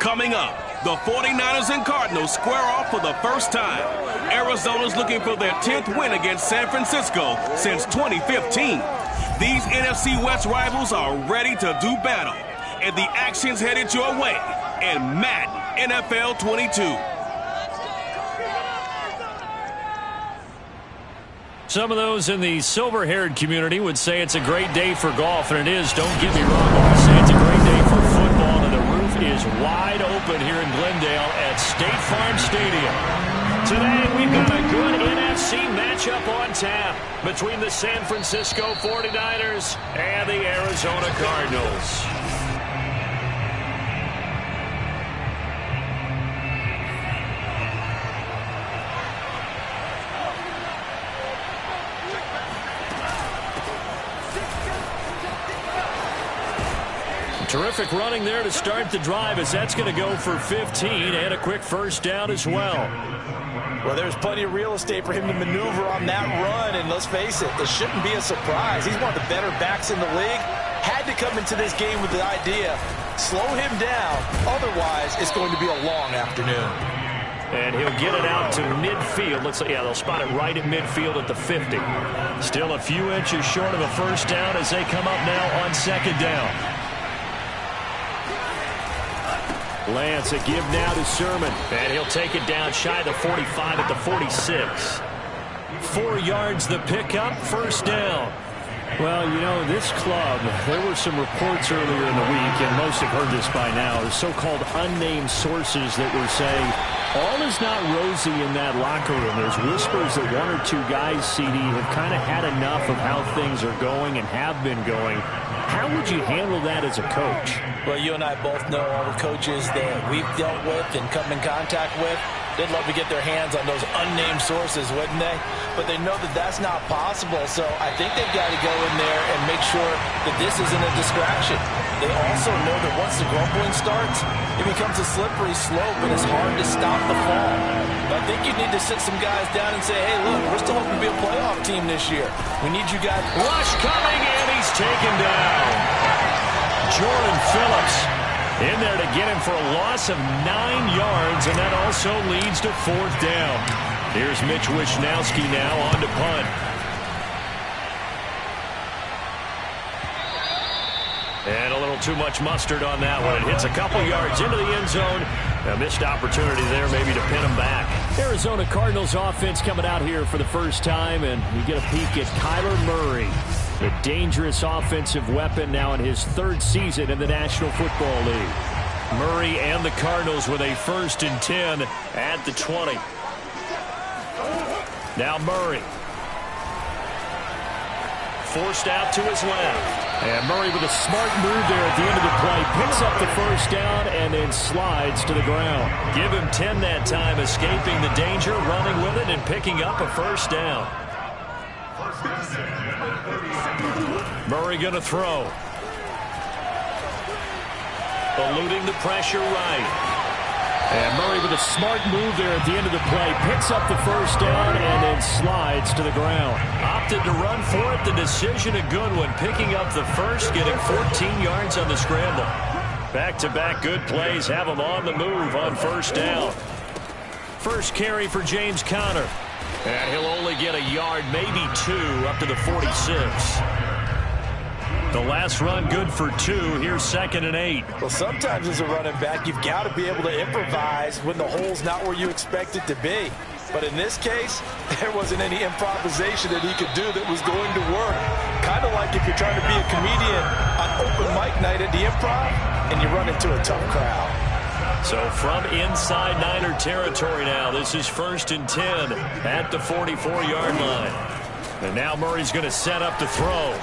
Coming up, the 49ers and Cardinals square off for the first time. Arizona's looking for their 10th win against San Francisco since 2015. These NFC West rivals are ready to do battle, and the action's headed your way in Madden NFL 22. Some of those in the silver-haired community would say it's a great day for golf, and it is. Don't get me wrong. I would say it's a great day for football, and the roof is wide open here in Glendale at State Farm Stadium. Today, we've got a good NFC matchup on tap between the San Francisco 49ers and the Arizona Cardinals. Terrific running there to start the drive, as that's going to go for 15 and a quick first down as well. Well, there's plenty of real estate for him to maneuver on that run, and let's face it, this shouldn't be a surprise. He's one of the better backs in the league. Had to come into this game with the idea, slow him down, otherwise it's going to be a long afternoon. And he'll get it out to midfield. Looks like, yeah, they'll spot it right at midfield at the 50. Still a few inches short of a first down as they come up now on second down. Lance, a give now to Sermon. And he'll take it down shy of the 45 at the 46. 4 yards the pickup, first down. Well, you know, this club, there were some reports earlier in the week, and most have heard this by now, so-called unnamed sources that were saying all is not rosy in that locker room. There's whispers that 1 or 2 guys, CD, have kind of had enough of how things are going and have been going. How would you handle that as a coach? Well, you and I both know all the coaches that we've dealt with and come in contact with. They'd love to get their hands on those unnamed sources, wouldn't they? But they know that that's not possible, so I think they've got to go in there and make sure that this isn't a distraction. They also know that once the grumbling starts, it becomes a slippery slope, and it's hard to stop the fall. But I think you need to sit some guys down and say, hey, look, we're still hoping to be a playoff team this year. We need you guys. Rush coming, and he's taken down. Jordan Phillips in there to get him for a loss of 9 yards, and that also leads to fourth down. Here's Mitch Wishnowski now on to punt. And a little too much mustard on that one. It hits a couple yards into the end zone. A missed opportunity there maybe to pin him back. Arizona Cardinals offense coming out here for the first time, and we get a peek at Kyler Murray, the dangerous offensive weapon now in his 3rd season in the National Football League. Murray and the Cardinals with a 1st and 10 at the 20. Now Murray. Forced out to his left. And Murray with a smart move there at the end of the play. Picks up the first down and then slides to the ground. Give him 10 that time, escaping the danger, running with it, and picking up a first down. Murray going to throw. Eluding the pressure right. And Murray with a smart move there at the end of the play. Picks up the first down and then slides to the ground. Opted to run for it. The decision a good one. Picking up the first, getting 14 yards on the scramble. Back-to-back good plays have him on the move on first down. First carry for James Conner. And he'll only get a yard, maybe 2, up to the 46. The last run good for 2. Here's 2nd and 8. Well, sometimes as a running back, you've got to be able to improvise when the hole's not where you expect it to be. But in this case, there wasn't any improvisation that he could do that was going to work. Kind of like if you're trying to be a comedian on open mic night at the Improv and you run into a tough crowd. So from inside Niner territory now, this is 1st and 10 at the 44-yard line. And now Murray's going to set up to throw.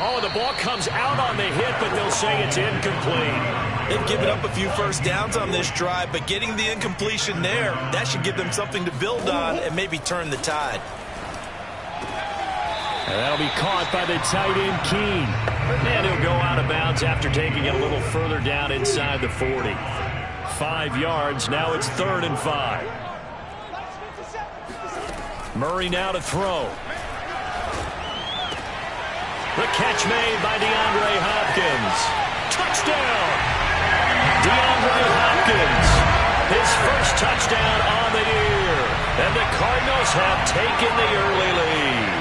Oh, the ball comes out on the hit, but they'll say it's incomplete. They've given up a few first downs on this drive, but getting the incompletion there, that should give them something to build on and maybe turn the tide. And that'll be caught by the tight end, Keene. And he'll go out of bounds after taking it a little further down inside the 40. 5 yards, now it's 3rd and 5. Murray now to throw. The catch made by DeAndre Hopkins. Touchdown! DeAndre Hopkins Hopkins, his first touchdown on the year. And the Cardinals have taken the early lead.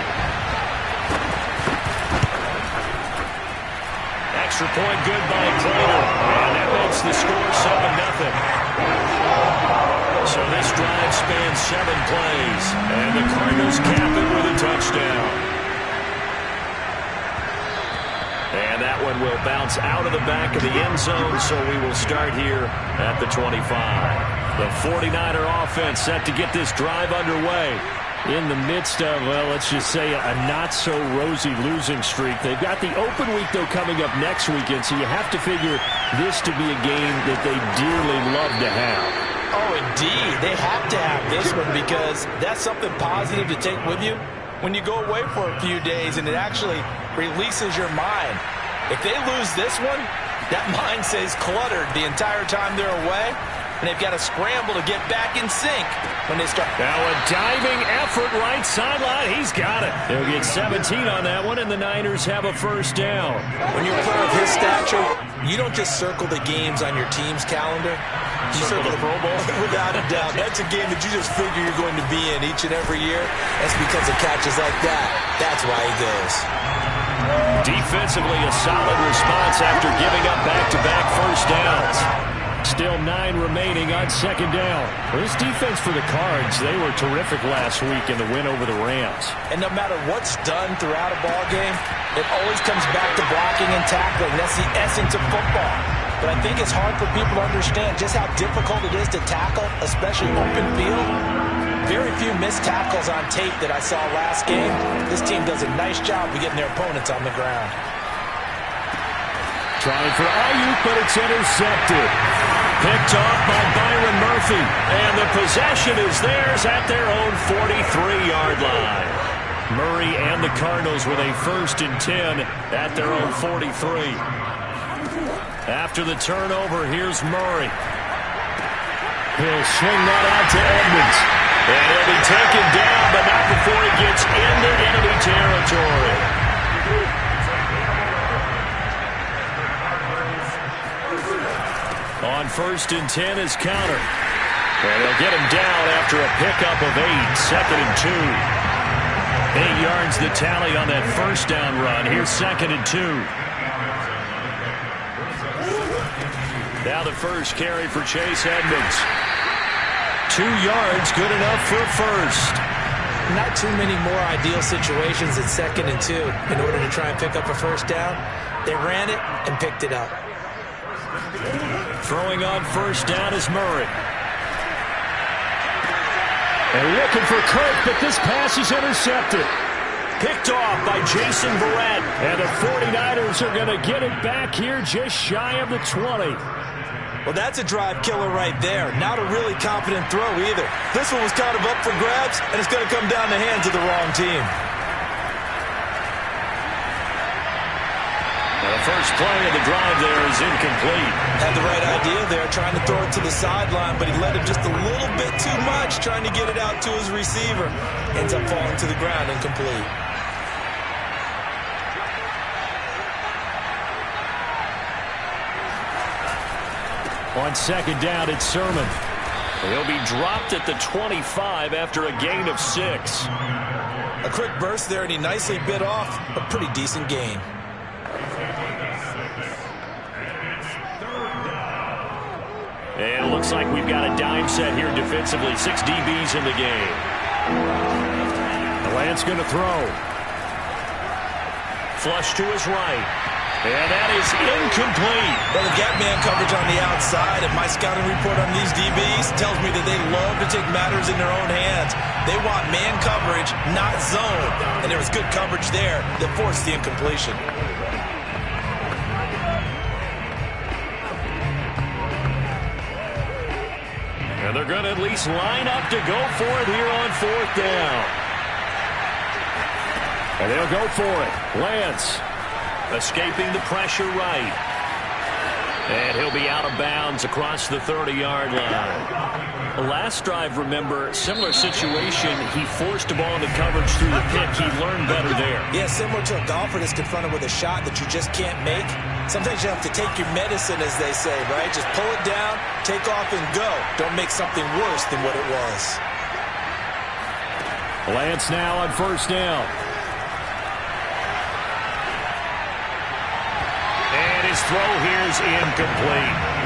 Extra point good by Prater. And that makes the score 7-0. So this drive spans 7 plays. And the Cardinals cap it with a touchdown. And that one will bounce out of the back of the end zone, so we will start here at the 25. The 49er offense set to get this drive underway. In the midst of, well, let's just say a not-so-rosy losing streak. They've got the open week, though, coming up next weekend, so you have to figure this to be a game that they dearly love to have. Oh, indeed. They have to have this one because that's something positive to take with you when you go away for a few days, and it actually releases your mind. If they lose this one, that mind stays cluttered the entire time they're away, and they've got to scramble to get back in sync when they start. Now a diving effort right sideline. He's got it. They'll get 17 on that one, and the Niners have a first down. When you're a player of his stature, you don't just circle the games on your team's calendar. You circle the Pro Bowl. Without a doubt. That's a game that you just figure you're going to be in each and every year. That's because of catches like that. That's why he goes. Defensively, a solid response after giving up back-to-back first downs. Still 9 remaining on second down. This defense for the Cards, they were terrific last week in the win over the Rams. And no matter what's done throughout a ball game, it always comes back to blocking and tackling. That's the essence of football. But I think it's hard for people to understand just how difficult it is to tackle, especially open field. Very few missed tackles on tape that I saw last game. This team does a nice job of getting their opponents on the ground. Trying for Ayuk, but it's intercepted. Picked off by Byron Murphy. And the possession is theirs at their own 43-yard line. Murray and the Cardinals with a 1st and 10 at their own 43. After the turnover, here's Murray. He'll swing that out to Edmonds. And he'll be taken down, but not before he gets into enemy territory. On 1st and 10 is counter. And they'll get him down after a pickup of 8. 2nd and 2. 8 yards the tally on that first down run. Here's 2nd and 2. Now the first carry for Chase Edmonds. 2 yards, good enough for a first. Not too many more ideal situations at 2nd and 2 in order to try and pick up a first down. They ran it and picked it up. Throwing on first down is Murray. And looking for Kirk, but this pass is intercepted. Picked off by Jason Verrett. And the 49ers are going to get it back here just shy of the 20. Well, that's a drive killer right there. Not a really confident throw either. This one was kind of up for grabs, and it's going to come down the hands of the wrong team. Now the first play of the drive there is incomplete. Had the right idea there, trying to throw it to the sideline, but he led him just a little bit too much, trying to get it out to his receiver. Ends up falling to the ground, incomplete. On second down, it's Sermon. He'll be dropped at the 25 after a gain of 6. A quick burst there, and he nicely bit off a pretty decent gain. And it looks like we've got a dime set here defensively. 6 DBs in the game. The Lance going to throw. Flush to his right. And that is incomplete. Well, they've got man coverage on the outside, and my scouting report on these DBs tells me that they love to take matters in their own hands. They want man coverage, not zone. And there was good coverage there that forced the incompletion. And they're going to at least line up to go for it here on 4th down. And they'll go for it. Lance. Escaping the pressure right. And he'll be out of bounds across the 30-yard line. The last drive, remember, similar situation. He forced a ball into coverage through the pick. He learned better there. Yeah, similar to a golfer that's confronted with a shot that you just can't make. Sometimes you have to take your medicine, as they say, right? Just pull it down, take off, and go. Don't make something worse than what it was. Lance now on first down. And his throw here is incomplete.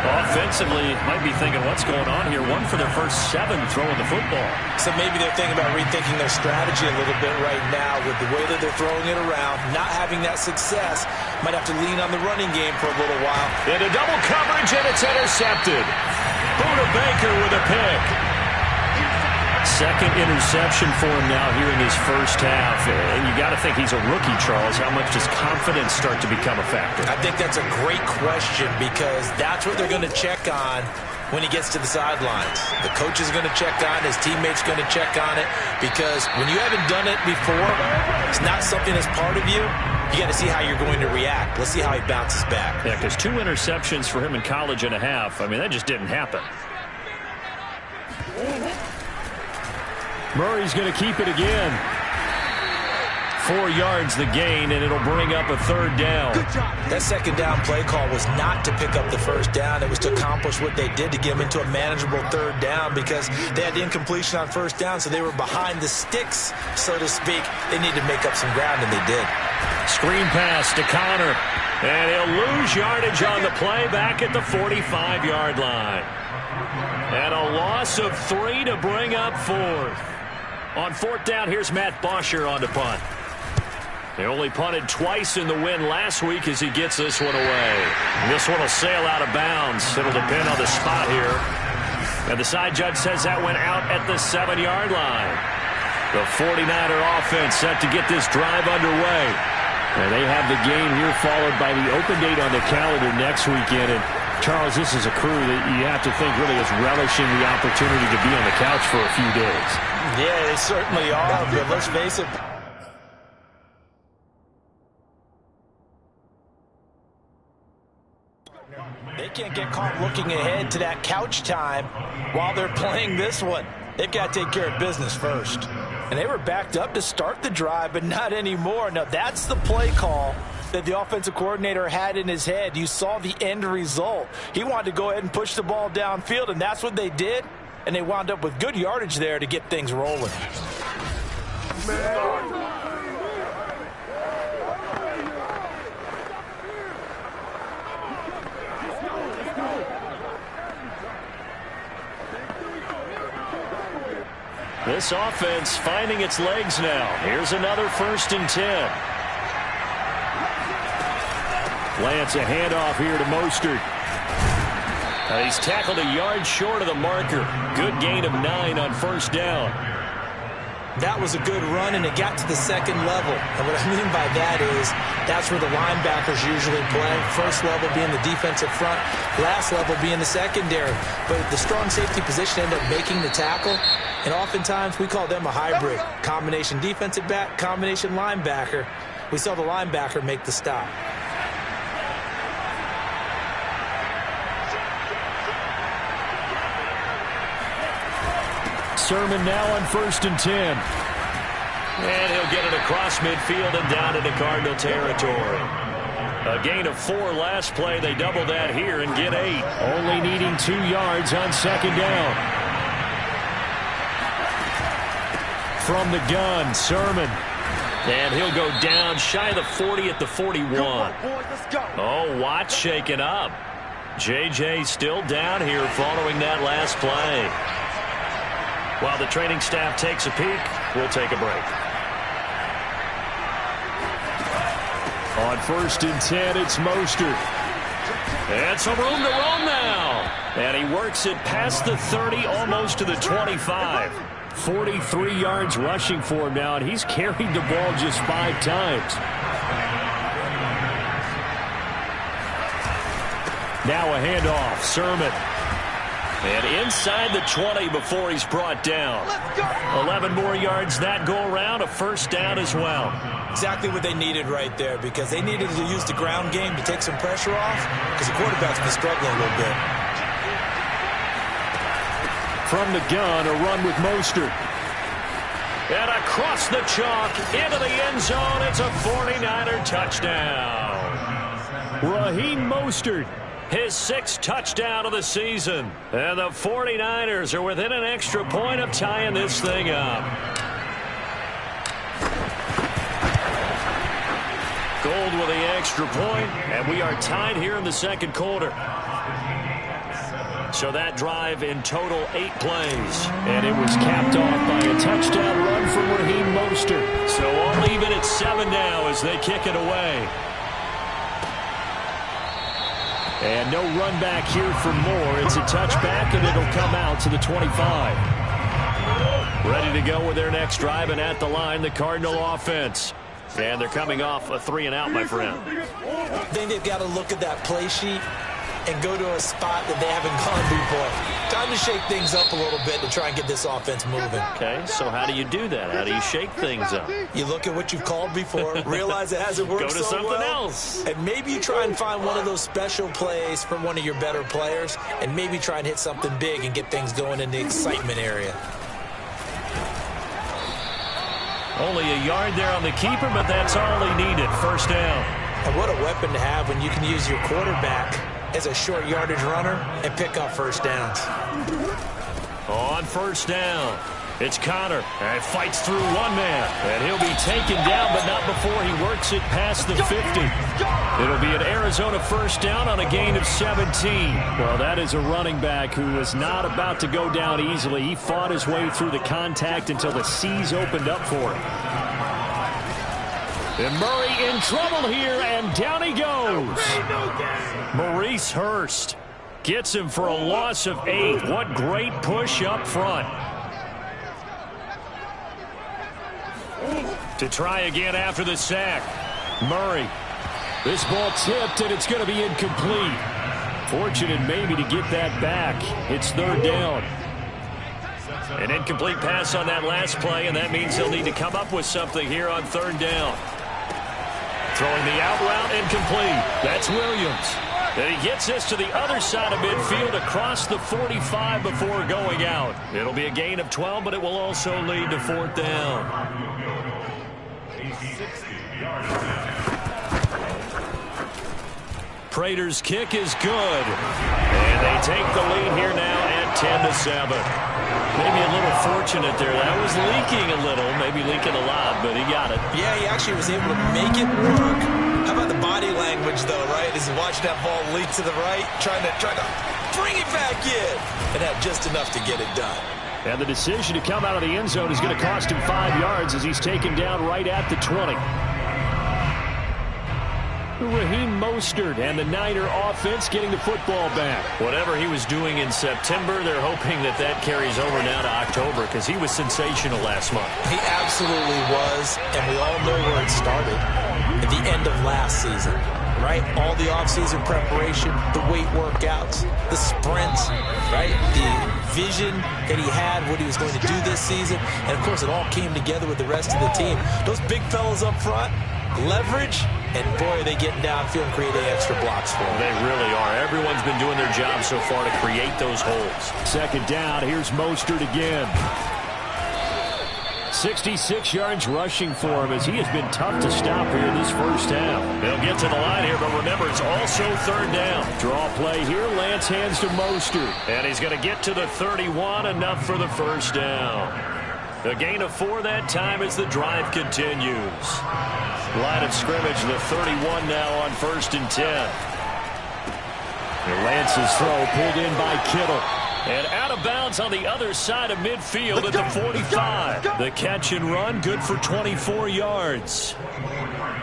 Offensively, might be thinking, what's going on here? 1 for their first 7 throwing the football. So maybe they're thinking about rethinking their strategy a little bit right now with the way that they're throwing it around, not having that success. Might have to lean on the running game for a little while. Into double coverage, and it's intercepted. Budda Baker with a pick. Second interception for him now here in his first half. And you got to think he's a rookie, Charles. How much does confidence start to become a factor? I think that's a great question because that's what they're going to check on when he gets to the sidelines. The coach is going to check on, his teammates going to check on it, because when you haven't done it before, it's not something that's part of you. You got to see how you're going to react. Let's see how he bounces back. Yeah, because 2 interceptions for him in college and a half. I mean, that just didn't happen. Murray's going to keep it again. 4 yards the gain, and it'll bring up a third down. That second down play call was not to pick up the first down. It was to accomplish what they did to get them into a manageable third down because they had the incompletion on first down, so they were behind the sticks, so to speak. They needed to make up some ground, and they did. Screen pass to Connor, and he'll lose yardage on the play back at the 45-yard line. And a loss of 3 to bring up 4th. On 4th down, here's Matt Bosher on the punt. They only punted twice in the win last week as he gets this one away. This one will sail out of bounds. It'll depend on the spot here. And the side judge says that went out at the 7-yard line. The 49er offense set to get this drive underway. And they have the game here followed by the open date on the calendar next weekend. And Charles, this is a crew that you have to think really is relishing the opportunity to be on the couch for a few days. Yeah, they certainly are, but let's face it. They can't get caught looking ahead to that couch time while they're playing this one. They've got to take care of business first. And they were backed up to start the drive, but not anymore. Now, that's the play call that the offensive coordinator had in his head. You saw the end result. He wanted to go ahead and push the ball downfield, and that's what they did. And they wound up with good yardage there to get things rolling. This offense finding its legs now. Here's another 1st and 10. Lance, a handoff here to Mostert. He's tackled a yard short of the marker. Good gain of 9 on 1st down. That was a good run, and it got to the second level. And what I mean by that is that's where the linebackers usually play. First level being the defensive front, last level being the secondary. But the strong safety position ended up making the tackle, and oftentimes we call them a hybrid. Combination defensive back, combination linebacker. We saw the linebacker make the stop. Sermon now on 1st and 10. And he'll get it across midfield and down into Cardinal territory. A gain of 4 last play. They double that here and get 8. Only needing 2 yards on 2nd down. From the gun, Sermon. And he'll go down shy of the 40 at the 41. Oh, Watt shaken up. J.J. still down here following that last play. While the training staff takes a peek, we'll take a break. On 1st and 10, it's Mostert. And some room to roam now. And he works it past the 30, almost to the 25. 43 yards rushing for him now, and he's carried the ball just 5 times. Now a handoff, Sermon. And inside the 20 before he's brought down. 11 more yards that go around, a 1st down as well. Exactly what they needed right there, because they needed to use the ground game to take some pressure off, because the quarterback's been struggling a little bit. From the gun, a run with Mostert. And across the chalk, into the end zone, it's a 49er touchdown. Raheem Mostert. His 6th touchdown of the season. And the 49ers are within an extra point of tying this thing up. Gold with the extra point, and we are tied here in the second quarter. So that drive in total 8 plays. And it was capped off by a touchdown run from Raheem Mostert. So all even at 7 now as they kick it away. And no run back here for Moore. It's a touchback, and it'll come out to the 25. Ready to go with their next drive, and at the line, the Cardinal offense. And they're coming off a 3-and-out, my friend. I think they've got to look at that play sheet and go to a spot that they haven't gone before. Time to shake things up a little bit to try and get this offense moving. Okay, so how do you do that? How do you shake things up? You look at what you've called before, realize it hasn't worked so well. Go to something else. And maybe you try and find one of those special plays from one of your better players, and maybe try and hit something big and get things going in the excitement area. Only a yard there on the keeper, but that's all he needed. First down. And what a weapon to have when you can use your quarterback as a short yardage runner and pick up first downs. On first down, it's Connor, and fights through one man, and he'll be taken down, but not before he works it past the 50. It'll be an Arizona first down on a gain of 17. Well, that is a running back who is not about to go down easily. He fought his way through the contact until the seas opened up for him. And Murray in trouble here, and down he goes. Maurice Hurst gets him for a loss of 8. What great push up front. To try again after the sack. Murray. This ball tipped, and it's going to be incomplete. Fortunate maybe to get that back. It's third down. An incomplete pass on that last play, and that means he'll need to come up with something here on third down. Throwing the out route, incomplete. That's Williams. And he gets this to the other side of midfield across the 45 before going out. It'll be a gain of 12, but it will also lead to fourth down. Prater's kick is good. And they take the lead here now at 10-7. Maybe a little fortunate there. That was leaking a little, maybe leaking a lot, but he got it. Yeah, he actually was able to make it work. How about the body language, though, right? As he watched that ball leak to the right, trying to bring it back in, and had just enough to get it done. And the decision to come out of the end zone is going to cost him 5 yards as he's taken down right at the 20. Raheem Mostert and the Niner offense getting the football back. Whatever he was doing in September, they're hoping that that carries over now to October because he was sensational last month. He absolutely was, and we all know where it started at the end of last season, right? All the offseason preparation, the weight workouts, the sprints, right? The vision that he had, what he was going to do this season, and of course it all came together with the rest of the team. Those big fellas up front, leverage, and boy, are they getting downfield and creating extra blocks for them. They really are. Everyone's been doing their job so far to create those holes. Second down, here's Mostert again. 66 yards rushing for him as he has been tough to stop here this first half. They'll get to the line here, but remember, it's also third down. Draw play here, Lance hands to Mostert. And he's going to get to the 31, enough for the first down. A gain of 4 that time as the drive continues. Line of scrimmage, the 31 now on 1st and 10. Lance's throw pulled in by Kittle. And out of bounds on the other side of midfield at the 45. The catch and run, good for 24 yards.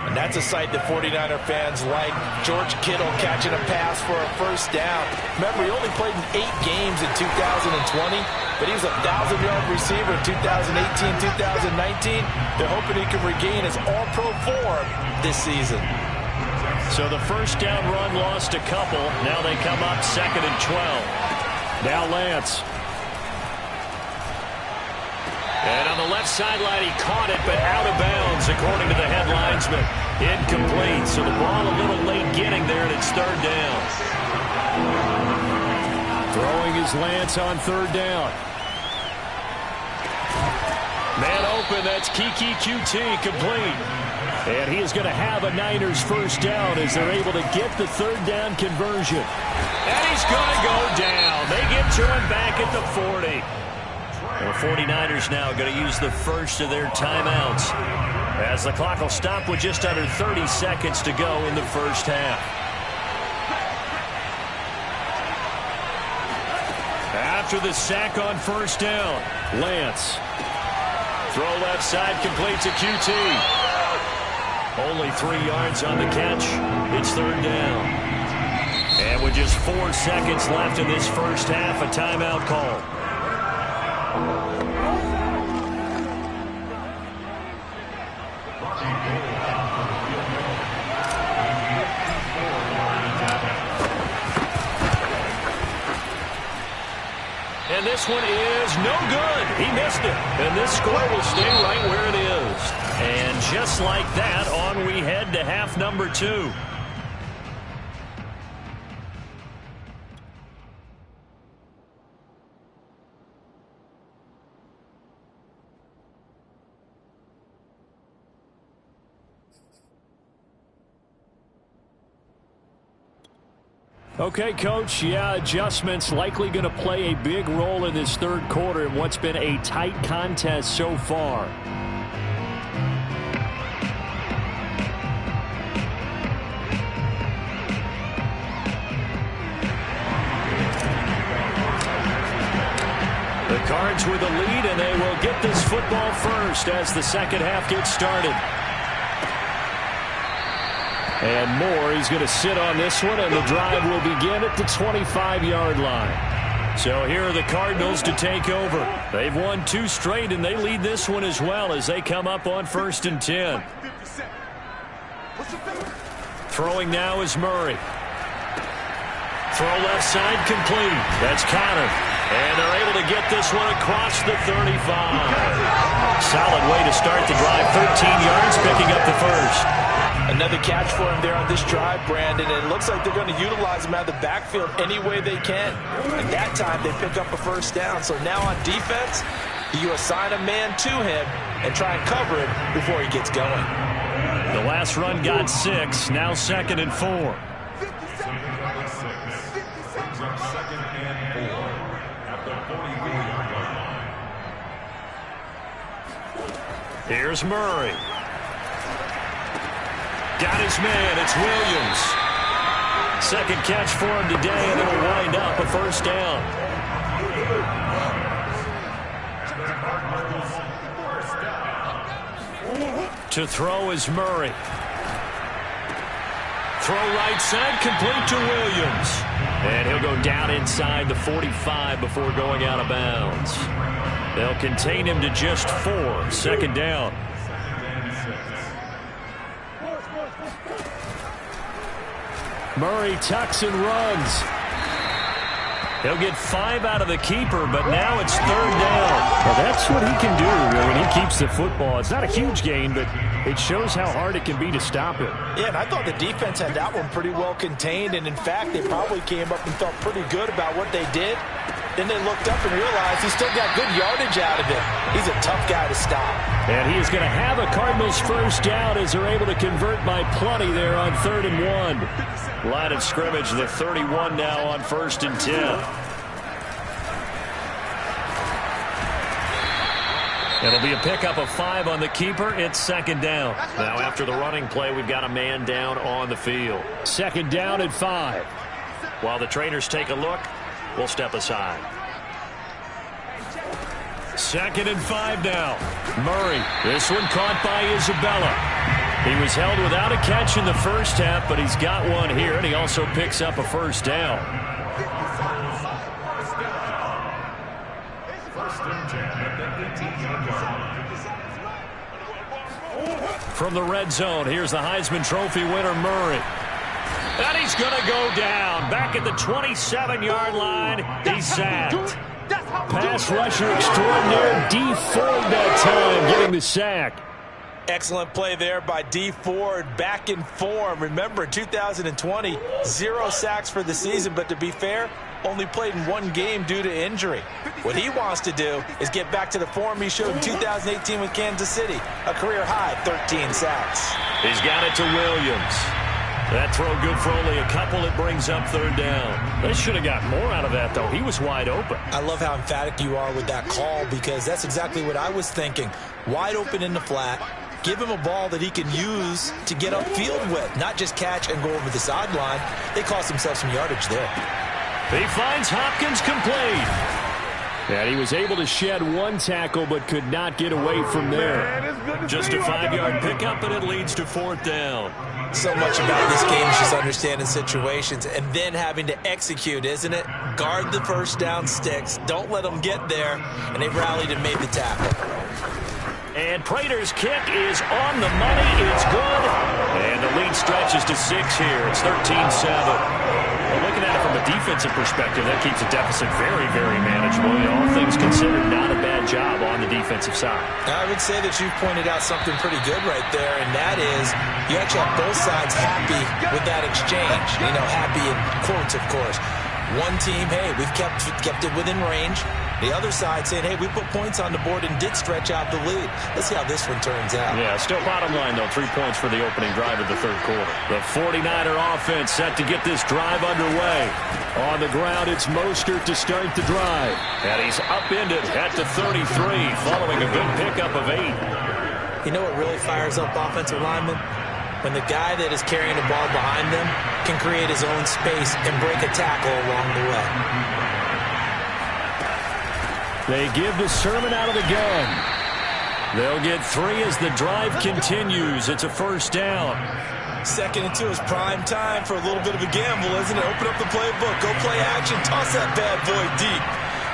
And that's a sight that 49er fans like. George Kittle catching a pass for a first down. Remember, he only played in 8 games in 2020, but he was a 1,000-yard receiver in 2018, 2019. They're hoping he can regain his all-pro form this season. So the first down run lost a couple. Now they come up 2nd and 12. Now Lance. And on the left sideline, he caught it, but out of bounds, according to the head linesman. Incomplete, so the ball a little late getting there, and it's third down. Throwing is Lance on third down. Man open, that's Kiki QT, complete. And he is going to have a Niners first down as they're able to get the third down conversion. And he's going to go down. They get to him back at the 40. The 49ers now going to use the first of their timeouts as the clock will stop with just under 30 seconds to go in the first half. After the sack on first down, Lance. Throw left side, completes a QT. Only 3 yards on the catch. It's third down. And with just 4 seconds left in this first half, a timeout call. And this one is no good. He missed it. And this score will stay right where it is. And just like that, on we head to half number 2. Okay, Coach, adjustments likely going to play a big role in this third quarter in what's been a tight contest so far. The Cards with a lead, and they will get this football first as the second half gets started. And Moore, he's going to sit on this one, and the drive will begin at the 25-yard line. So here are the Cardinals to take over. They've won 2 straight, and they lead this one as well as they come up on 1st and 10. Throwing now is Murray. Throw left side complete. That's Connor. And they're able to get this one across the 35. Solid way to start the drive. 13 yards, picking up the first. Another catch for him there on this drive, Brandon, and it looks like they're going to utilize him out of the backfield any way they can. And that time, they pick up a first down. So now on defense, you assign a man to him and try and cover it before he gets going. The last run got 6, now 2nd and 4. Here's Murray. Got his man. It's Williams. Second catch for him today, and it'll wind up a first down. To throw is Murray. Throw right side, complete to Williams. And he'll go down inside the 45 before going out of bounds. They'll contain him to just 4. 2nd down. Murray tucks and runs. He'll get 5 out of the keeper, but now it's 3rd down. Well, that's what he can do when he keeps the football. It's not a huge gain, but it shows how hard it can be to stop him. Yeah, and I thought the defense had that one pretty well contained, and in fact, they probably came up and felt pretty good about what they did. Then they looked up and realized he still got good yardage out of it. He's a tough guy to stop. And he is going to have a Cardinals first down as they're able to convert by plenty there on 3rd and 1. Line of scrimmage, the 31 now on 1st and 10. It'll be a pickup of 5 on the keeper. It's 2nd down. Now after the running play, we've got a man down on the field. 2nd down at 5. While the trainers take a look, we'll step aside. 2nd and 5 now. Murray. This one caught by Isabella. He was held without a catch in the first half, but he's got one here, and he also picks up a first down. From the red zone, here's the Heisman Trophy winner, Murray. And he's going to go down. Back at the 27-yard line, he's sacked. Pass rusher extraordinaire, Dee Ford that time getting the sack. Excellent play there by Dee Ford, back in form. Remember, 2020, 0 sacks for the season, but to be fair, only played in one game due to injury. What he wants to do is get back to the form he showed in 2018 with Kansas City, a career-high 13 sacks. He's got it to Williams. That throw good for only a couple. It brings up third down. They should have got more out of that, though. He was wide open. I love how emphatic you are with that call because that's exactly what I was thinking. Wide open in the flat. Give him a ball that he can use to get upfield with, not just catch and go over the sideline. They cost themselves some yardage there. He finds Hopkins complete. And he was able to shed one tackle but could not get away from there. Just a 5-yard pickup, and it leads to fourth down. So much about this game is just understanding situations and then having to execute, isn't it? Guard the first down sticks. Don't let them get there. And they rallied and made the tackle. And Prater's kick is on the money. It's good. And the lead stretches to 6 here. It's 13-7. Well, looking at it from a defensive perspective, that keeps the deficit very, very manageable. All things considered, not a bad job on the defensive side. I would say that you've pointed out something pretty good right there, and that is you actually have both sides happy with that exchange. You know, happy in quotes, of course. One team, hey, we've kept it within range. The other side saying, hey, we put points on the board and did stretch out the lead. Let's see how this one turns out. Yeah, still bottom line, though, 3 points for the opening drive of the third quarter. The 49er offense set to get this drive underway. On the ground, it's Mostert to start the drive. And he's upended at the 33, following a good pickup of 8. You know what really fires up offensive linemen? When the guy that is carrying the ball behind them can create his own space and break a tackle along the way. They give the Sermon out of the gun. They'll get 3 as the drive continues. It's a first down. 2nd and 2 is prime time for a little bit of a gamble, isn't it? Open up the playbook, go play action, toss that bad boy deep.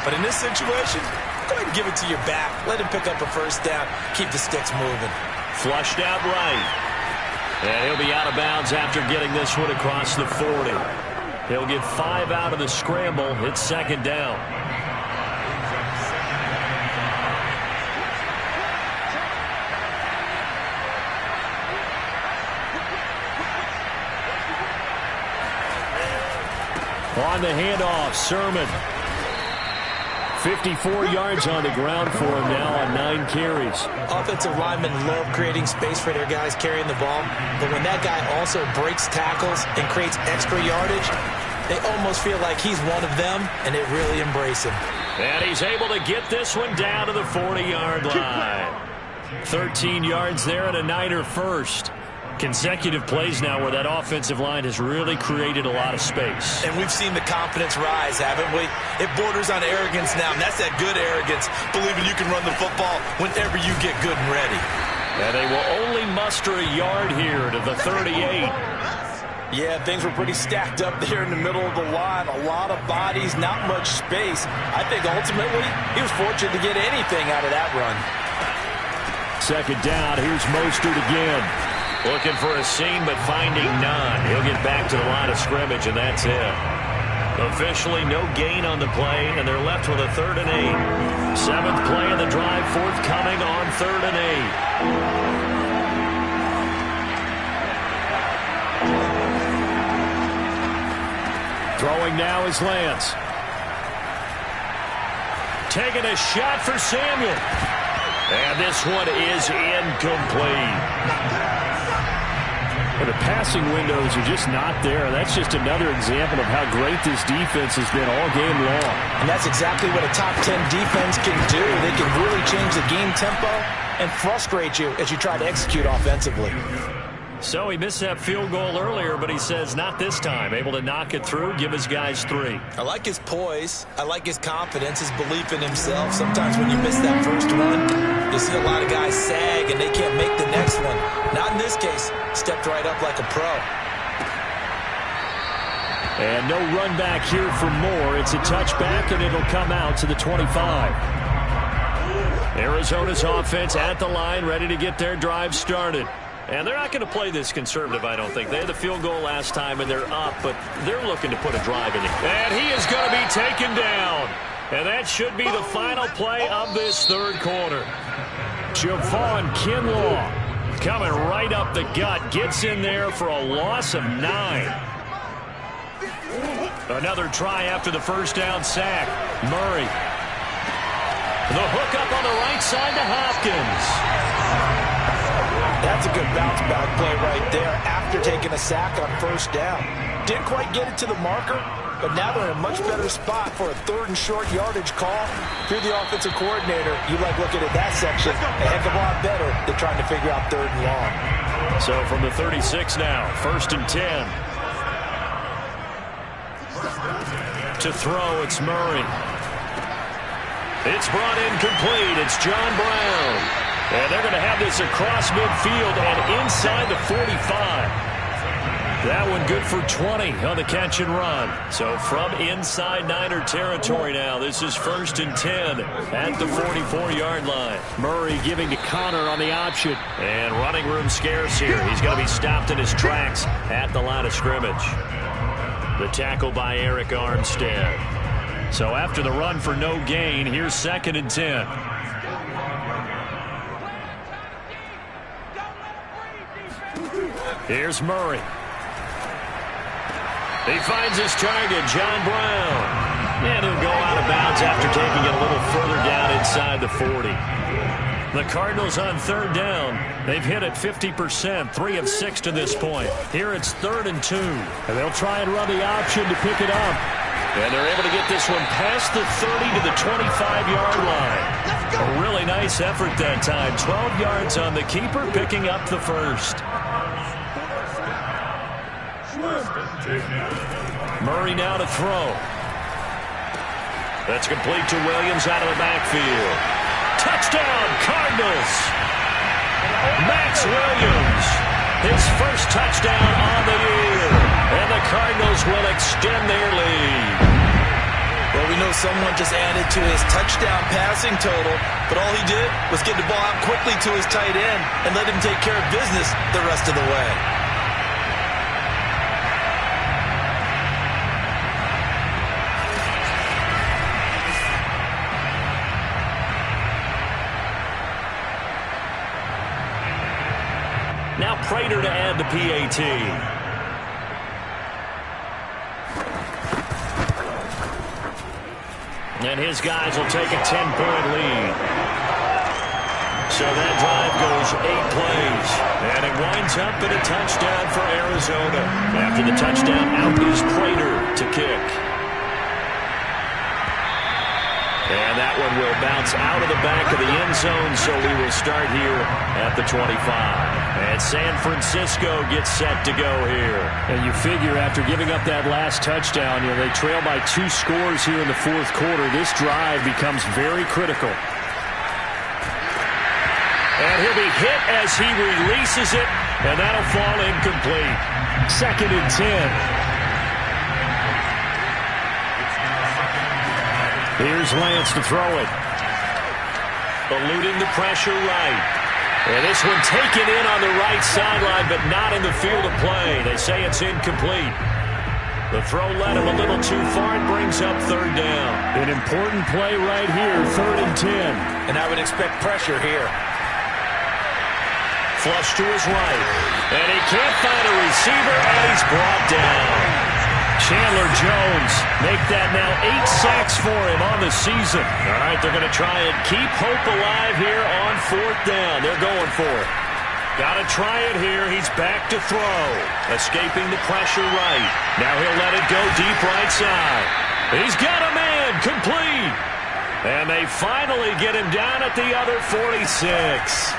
But in this situation, go ahead and give it to your back. Let him pick up a first down. Keep the sticks moving. Flushed out right. And he'll be out of bounds after getting this one across the 40. He'll get 5 out of the scramble. It's 2nd down. On the handoff, Sermon. 54 yards on the ground for him now on 9 carries. Offensive linemen love creating space for their guys carrying the ball, but when that guy also breaks tackles and creates extra yardage, they almost feel like he's one of them, and they really embrace him. And he's able to get this one down to the 40-yard line. 13 yards there and a Niner first. Consecutive plays now where that offensive line has really created a lot of space. And we've seen the confidence rise, haven't we? It borders on arrogance now, and that's that good arrogance, believing you can run the football whenever you get good and ready. And they will only muster a yard here to the 38. Yeah, things were pretty stacked up there in the middle of the line. A lot of bodies, not much space. I think ultimately he was fortunate to get anything out of that run. 2nd down, here's Mostert again. Looking for a seam, but finding none. He'll get back to the line of scrimmage, and that's it. Officially no gain on the play, and they're left with a 3rd and 8. 7th play of the drive, forthcoming on 3rd and 8. Throwing now is Lance. Taking a shot for Samuel. And this one is incomplete. And the passing windows are just not there. That's just another example of how great this defense has been all game long. And that's exactly what a top 10 defense can do. They can really change the game tempo and frustrate you as you try to execute offensively. So he missed that field goal earlier, but he says not this time. Able to knock it through, give his guys 3. I like his poise. I like his confidence, his belief in himself. Sometimes when you miss that first one, you see a lot of guys sag and they can't make the next one. Not in this case. Stepped right up like a pro. And no run back here for Moore. It's a touchback, and it'll come out to the 25. Arizona's offense at the line, ready to get their drive started. And they're not going to play this conservative, I don't think. They had the field goal last time, and they're up, but they're looking to put a drive in it. And he is going to be taken down. And that should be the final play of this third quarter. Javon Kinlaw coming right up the gut. Gets in there for a loss of 9. Another try after the first down sack. Murray. The hook up on the right side to Hopkins. That's a good bounce back play right there after taking a sack on first down. Didn't quite get it to the marker, but now they're in a much better spot for a 3rd and short yardage call. If you're the offensive coordinator, you like looking at that section a heck of a lot better than trying to figure out 3rd and long. So from the 36 now, 1st and 10. To throw, it's Murray. It's brought in complete. It's John Brown. And they're going to have this across midfield and inside the 45. That one good for 20 on the catch and run. So from inside Niner territory now, this is 1st and 10 at the 44-yard line. Murray giving to Connor on the option. And running room scarce here. He's going to be stopped in his tracks at the line of scrimmage. The tackle by Eric Armstead. So after the run for no gain, here's 2nd and 10. Here's Murray. He finds his target, John Brown. And he'll go out of bounds after taking it a little further down inside the 40. The Cardinals on 3rd down. They've hit it 50%, 3 of 6 to this point. Here it's 3rd and 2. And they'll try and run the option to pick it up. And they're able to get this one past the 30 to the 25-yard line. A really nice effort that time. 12 yards on the keeper, picking up the first. Murray now to throw. That's complete to Williams out of the backfield. Touchdown, Cardinals! Max Williams, his first touchdown on the year. And the Cardinals will extend their lead. Well, we know someone just added to his touchdown passing total, but all he did was get the ball out quickly to his tight end and let him take care of business the rest of the way. Now Prater to add the PAT. And his guys will take a 10-point lead. So that drive goes 8 plays. And it winds up in a touchdown for Arizona. After the touchdown, out is Prater to kick. And that one will bounce out of the back of the end zone, so we will start here at the 25. And San Francisco gets set to go here. And you figure after giving up that last touchdown, they trail by 2 scores here in the 4th quarter. This drive becomes very critical. And he'll be hit as he releases it, and that'll fall incomplete. 2nd and 10. Here's Lance to throw it. Eluding the pressure right. And this one taken in on the right sideline, but not in the field of play. They say it's incomplete. The throw led him a little too far and brings up 3rd down. An important play right here, 3rd and 10. And I would expect pressure here. Flush to his right. And he can't find a receiver, and he's brought down. Chandler Jones make that now 8 sacks for him on the season. All right, they're going to try and keep hope alive here on 4th down. They're going for it. Got to try it here. He's back to throw. Escaping the pressure right. Now he'll let it go deep right side. He's got a man. Complete. And they finally get him down at the other 46.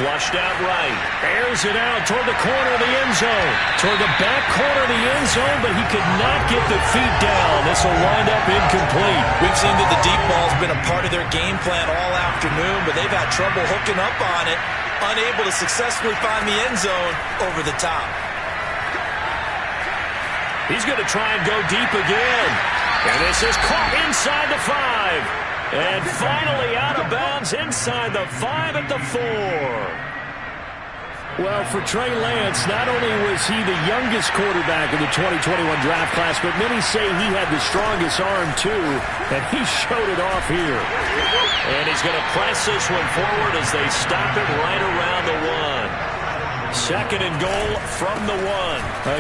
Flushed out right. Airs it out toward the corner of the end zone. Toward the back corner of the end zone, but he could not get the feet down. This will wind up incomplete. We've seen that the deep ball's been a part of their game plan all afternoon, but they've had trouble hooking up on it, unable to successfully find the end zone over the top. He's going to try and go deep again. And this is caught inside the 5. And finally out of bounds inside the 5 at the 4. Well, for Trey Lance, not only was he the youngest quarterback in the 2021 draft class, but many say he had the strongest arm, too, and he showed it off here. And he's going to press this one forward as they stop it right around the 1. Second and goal from the 1.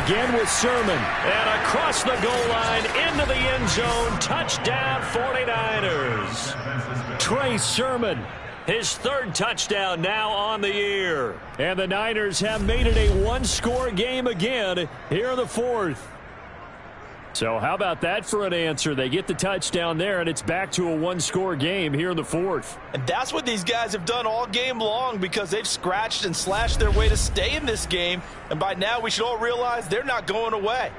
Again with Sermon. And across the goal line into the end zone. Touchdown 49ers. Trey Sermon. His third touchdown now on the year. And the Niners have made it a one-score game again here in the fourth. So how about that for an answer? They get the touchdown there, and it's back to a one-score game here in the fourth. And that's what these guys have done all game long, because they've scratched and slashed their way to stay in this game. And by now we should all realize they're not going away.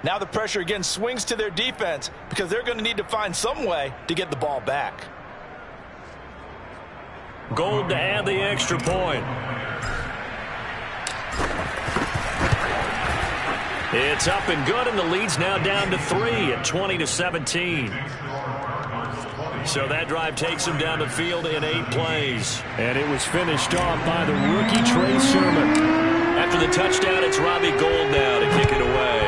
Now the pressure again swings to their defense, because they're going to need to find some way to get the ball back. Gold to add the extra point. It's up and good, and the lead's now down to 3 at 20-17. So that drive takes them down the field in 8 plays. And it was finished off by the rookie Trey Sermon. After the touchdown, it's Robbie Gould now to kick it away.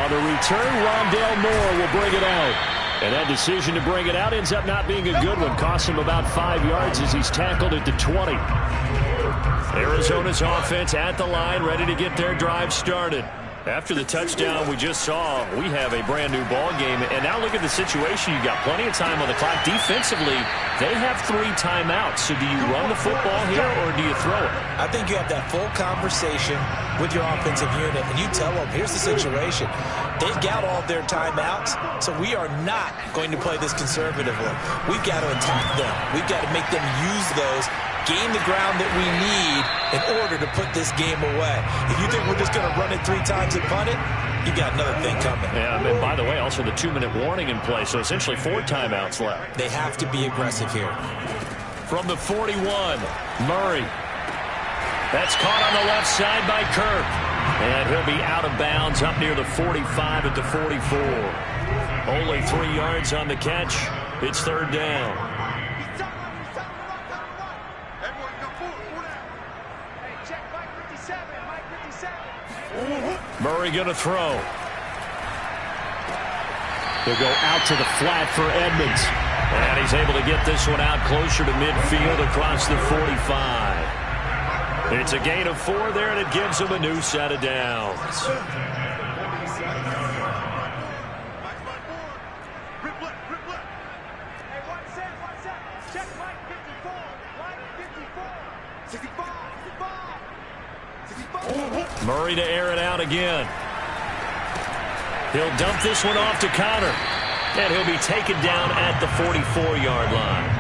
On the return, Rondale Moore will bring it out. And that decision to bring it out ends up not being a good one. Costs him about 5 yards as he's tackled at the 20. Arizona's offense at the line, ready to get their drive started. After the touchdown we just saw, we have a brand new ball game. And now look at the situation. You got plenty of time on the clock. Defensively, they have 3 timeouts. So do you run the football here or do you throw it? I think you have that full conversation with your offensive unit, and you tell them, here's the situation. They've got all their timeouts, so we are not going to play this conservatively. We've got to attack them. We've got to make them use those, gain the ground that we need in order to put this game away. If you think we're just going to run it 3 times and punt it, you got another thing coming. Yeah, and by the way, also the 2-minute warning in play, so essentially 4 timeouts left. They have to be aggressive here. From the 41, Murray. That's caught on the left side by Kirk. And he'll be out of bounds up near the 45 at the 44. Only 3 yards on the catch. It's third down. Murray going to throw. He'll go out to the flat for Edmonds. And he's able to get this one out closer to midfield across the 45. It's a gain of 4 there, and it gives him a new set of downs. Murray to air it out again. He'll dump this one off to Connor. And he'll be taken down at the 44-yard line.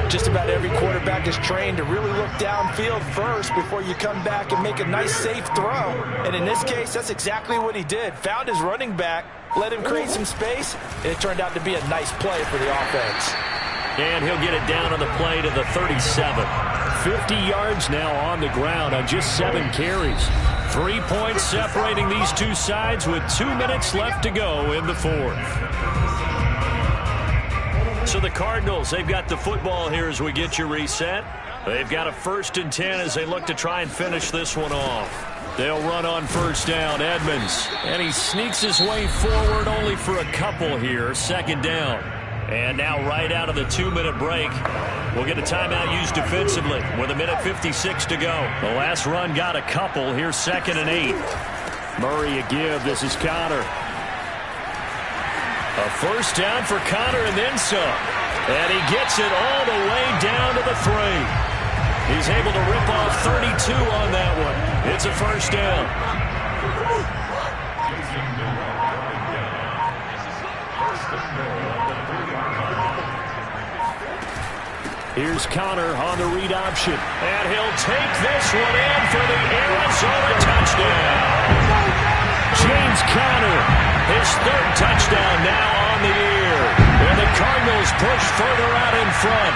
Just about every quarterback is trained to really look downfield first before you come back and make a nice, safe throw. And in this case, that's exactly what he did. Found his running back, let him create some space, and it turned out to be a nice play for the offense. And he'll get it down on the play to the 37. 50 yards now on the ground on just 7 carries. 3 points separating these two sides with 2 minutes left to go in the fourth. So the Cardinals, they've got the football here as we get you reset. They've got a 1st and 10 as they look to try and finish this one off. They'll run on first down, Edmonds. And he sneaks his way forward only for a couple here, 2nd down. And now right out of the 2-minute break, we'll get a timeout used defensively with 1:56 to go. The last run got a couple. Here's 2nd and 8. Murray a give. This is Connor. A 1st down for Connor and then some. And he gets it all the way down to the 3. He's able to rip off 32 on that one. It's a 1st down. Here's Connor on the read option. And he'll take this one in for the Arizona touchdown. James Conner, his 3rd touchdown now on the year. And the Cardinals push further out in front.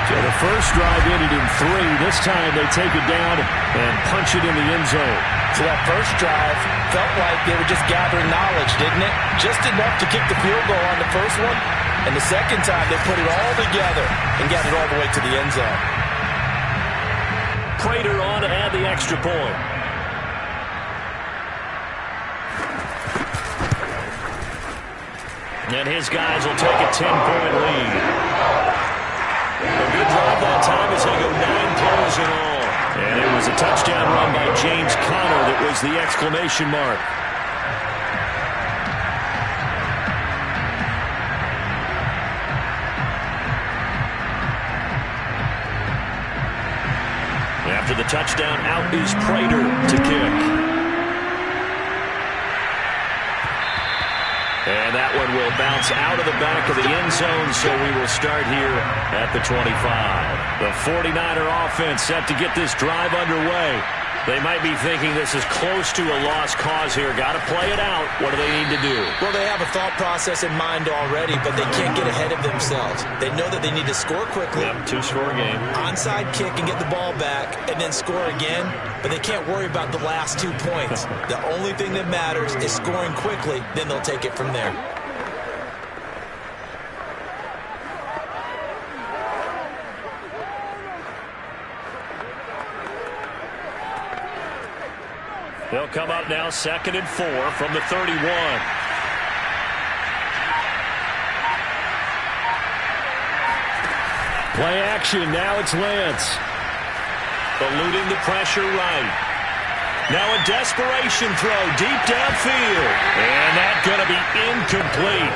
So the first drive ended in 3. This time they take it down and punch it in the end zone. So that first drive felt like they were just gathering knowledge, didn't it? Just enough to kick the field goal on the first one. And the second time, they put it all together and got it all the way to the end zone. Prater on to add the extra point. And his guys will take a 10-point lead. A good drive that time as they go 9 plays in all. And it was a touchdown run by James Conner that was the exclamation mark. After the touchdown, out is Prater to kick. And that one will bounce out of the back of the end zone, so we will start here at the 25. The 49er offense set to get this drive underway. They might be thinking this is close to a lost cause here. Got to play it out. What do they need to do? Well, they have a thought process in mind already, but they can't get ahead of themselves. They know that they need to score quickly. Yep, 2-score game. Onside kick and get the ball back and then score again, but they can't worry about the last 2 points. The only thing that matters is scoring quickly, then they'll take it from there. They'll come up now 2nd and 4 from the 31. Play action. Now it's Lance. Eluding the pressure right. Now a desperation throw deep downfield. And that's going to be incomplete.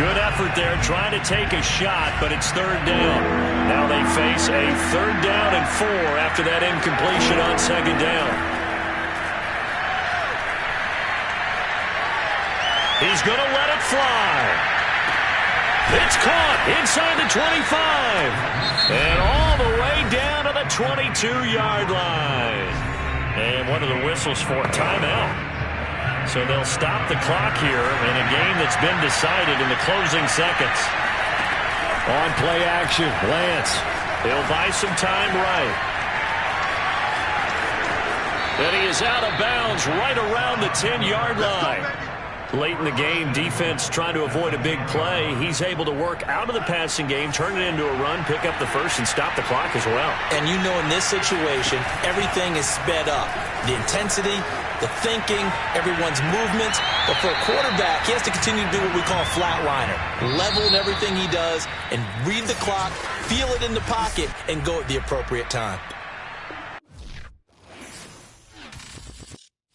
Good effort there trying to take a shot, but it's 3rd down. Now they face a 3rd down and 4 after that incompletion on 2nd down. He's going to let it fly. It's caught inside the 25. And all the way down to the 22-yard line. And one of the whistles for a timeout. So they'll stop the clock here in a game that's been decided in the closing seconds. On play action, Lance. He'll buy some time right. And he is out of bounds right around the 10-yard line. Late in the game, defense trying to avoid a big play. He's able to work out of the passing game, turn it into a run, pick up the first, and stop the clock as well. And you know in this situation, everything is sped up. The intensity, the thinking, everyone's movements. But for a quarterback, he has to continue to do what we call a flatliner. Level in everything he does and read the clock, feel it in the pocket, and go at the appropriate time.